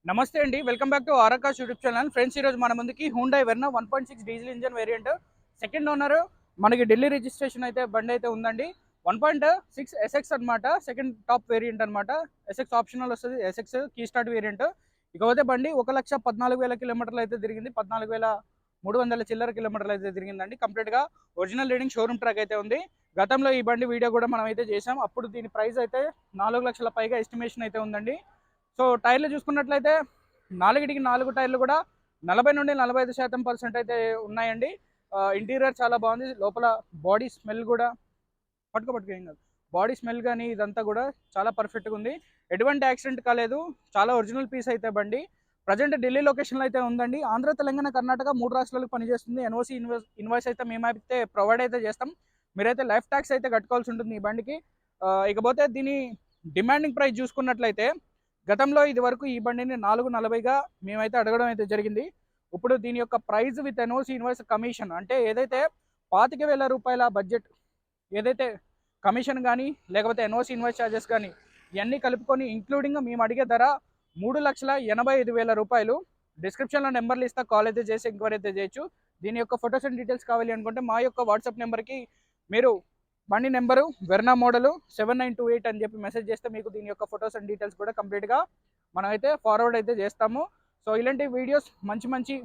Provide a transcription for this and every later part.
నమస్తే అండి, welcome back to ఆర్ఆకాష్ YouTube channel. Friends, ఈరోజు మన ముందుకి Hyundai Verna 1.6 diesel engine variant second owner, మనకి ఢిల్లీ రిజిస్ట్రేషన్ అయితే బండి అయితే ఉందండి. 1.6 ఎస్ఎక్స్ అనమాట, సెకండ్ టాప్ వేరియంట్ అనమాట. ఎస్ఎక్స్ ఆప్షనల్ వస్తుంది, ఎస్ఎక్స్ కీ స్టార్ట్ వేరియంట్. ఇకపోతే బండి 1,14,000 కిలోమీటర్లు అయితే తిరిగింది, 14,300 చిల్లర కిలోమీటర్లు అయితే తిరిగిందండి. కంప్లీట్గా ఒరిజినల్ రీడింగ్ షోరూమ్ ట్రాక్ అయితే ఉంది. గతంలో ఈ బండి వీడియో కూడా మనం అయితే చేసాం, అప్పుడు దీని ప్రైస్ అయితే 4 లక్షల పైగా ఎస్టిమేషన్ అయితే ఉందండి. సో టైర్లు చూసుకున్నట్లయితే 4కి 4 టైర్లు కూడా 40 నుండి 45% అయితే ఉన్నాయండి. ఇంటీరియర్ చాలా బాగుంది. లోపల బాడీ స్మెల్ కూడా పట్టుకో ఏం కాదు, బాడీ స్మెల్ కానీ ఇదంతా కూడా చాలా పర్ఫెక్ట్గా ఉంది. ఎటువంటి యాక్సిడెంట్ కాలేదు, చాలా ఒరిజినల్ పీస్ అయితే బండి. ప్రజెంట్ ఢిల్లీ లొకేషన్లో అయితే ఉందండి. ఆంధ్ర, తెలంగాణ, కర్ణాటక 3 రాష్ట్రాలకు పనిచేస్తుంది. ఎన్ఓసి ఇన్వాయిస్ అయితే మేమైతే ప్రొవైడ్ అయితే చేస్తాం. మీరైతే లైఫ్ ట్యాక్స్ అయితే కట్టుకోవాల్సి ఉంటుంది ఈ బండికి. ఇకపోతే దీని డిమాండింగ్ ప్రైస్ చూసుకున్నట్లయితే గతంలో ఇది వరకు ఈ బండిని 440గా మేమైతే అడగడం అయితే జరిగింది. ఇప్పుడు దీని యొక్క price with NOC invoice commission, అంటే ఏదైతే 25,000 రూపాయల బడ్జెట్, ఏదైతే కమిషన్ కానీ లేకపోతే ఎన్ఓసి ఇన్వాయిస్ ఛార్జెస్ కానీ ఇవన్నీ కలుపుకొని ఇంక్లూడింగ్ మేము అడిగే ధర 3,85,000 రూపాయలు. డిస్క్రిప్షన్లో నెంబర్లు ఇస్తా, కాల్ అయితే చేసి ఎంక్వైరీ అయితే చేయొచ్చు. దీని యొక్క ఫొటోస్ అండ్ డీటెయిల్స్ కావాలి అనుకుంటే మా యొక్క వాట్సాప్ నెంబర్కి మీరు బండి నెంబరు వెర్నా మోడలు 7928 అని చెప్పి మెసేజ్ చేస్తే మీకు దీని యొక్క ఫొటోస్ అండ్ డీటెయిల్స్ కూడా కంప్లీట్గా మనం అయితే ఫార్వర్డ్ అయితే చేస్తాము. సో ఇలాంటి వీడియోస్ మంచి మంచి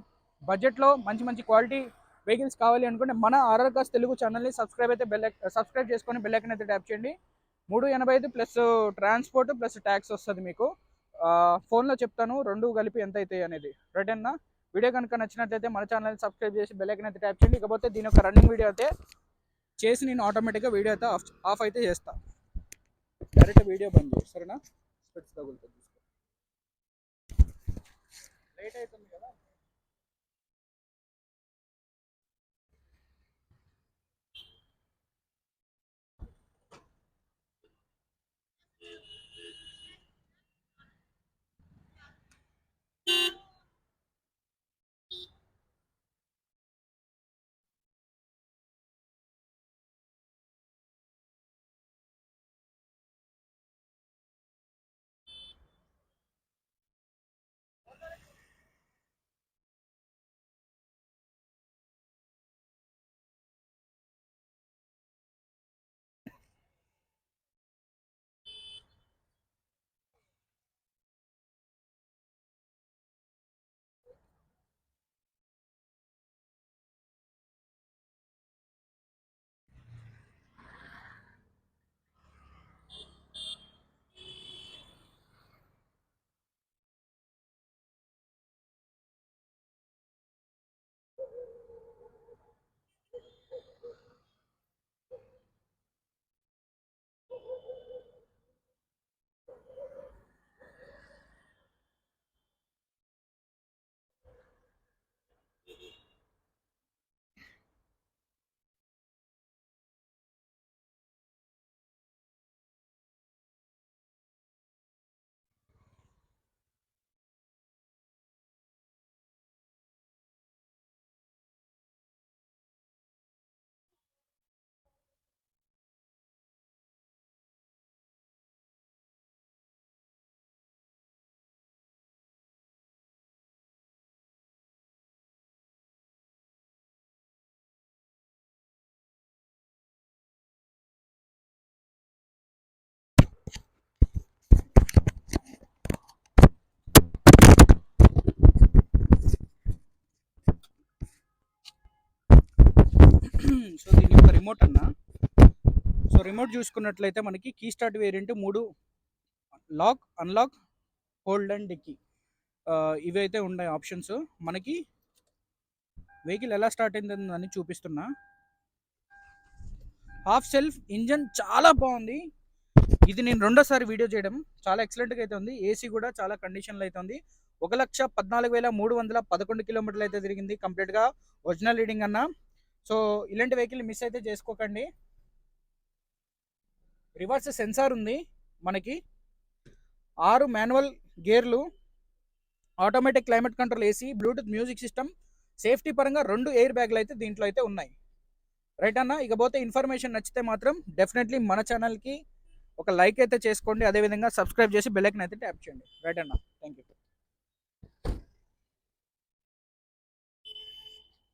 బడ్జెట్లో మంచి మంచి క్వాలిటీ వెహికల్స్ కావాలి అనుకుంటే మన ఆర్ఆర్కాస్ తెలుగు ఛానల్ని సబ్స్క్రైబ్ చేసుకొని బెల్ ఐకాన్ అయితే ట్యాప్ చేయండి. 385 ప్లస్ ట్రాన్స్పోర్ట్ ప్లస్ ట్యాక్స్ వస్తుంది మీకు. ఫోన్లో చెప్తాను రెండు కలిపి ఎంత అవుతాయి అనేది. రైట్ అన్న, వీడియో కనుక నచ్చినట్లయితే మన ఛానల్ని సబ్స్క్రైబ్ చేసి బెల్ ఐకాన్ అయితే ట్యాప్ చేయండి. ఇకపోతే దీని యొక్క రన్నింగ్ వీడియో అయితే చేసి నేను ఆటోమేటిక్గా వీడియో అయితే ఆఫ్ అయితే చేస్తాను. డైరెక్ట్ వీడియో బంద్ చేయి, సరేనా? స్పెట్స్ తగులుతుంది, లేట్ అవుతుంది కదా. సో దీని యొక్క రిమోట్ అన్న, సో రిమోట్ చూసుకున్నట్లయితే మనకి key start variant 3 lock, unlock, hold and dickey ఇవి అయితే ఉన్నాయి ఆప్షన్స్. మనకి వెహికల్ ఎలా స్టార్ట్ అయిందని చూపిస్తున్నా. హాఫ్ సెల్ఫ్ ఇంజన్ చాలా బాగుంది. ఇది నేను రెండోసారి వీడియో చేయడం, చాలా ఎక్సలెంట్గా అయితే ఉంది. ఏసీ కూడా చాలా కండిషన్లో అయితే ఉంది. 1,14,311 కిలోమీటర్లు అయితే తిరిగింది, కంప్లీట్గా ఒరిజినల్ రీడింగ్ అన్న. సో ఇలాంటి వెహికల్ మిస్ అయితే చేసుకోకండి. రివర్స్ సెన్సార్ ఉంది మనకి, 6 మాన్యువల్ గేర్లు, automatic climate control, AC, Bluetooth music system, safety పరంగా 2 ఎయిర్ బ్యాగ్లు అయితే దీంట్లో అయితే ఉన్నాయి. రైట్ అన్న, ఇకపోతే ఇన్ఫర్మేషన్ నచ్చితే మాత్రం డెఫినెట్లీ మన ఛానల్కి ఒక లైక్ అయితే చేసుకోండి, అదేవిధంగా సబ్స్క్రైబ్ చేసి బెల్ ఐకాన్ అయితే ట్యాప్ చేయండి. రైట్ అన్న, థ్యాంక్ యూ.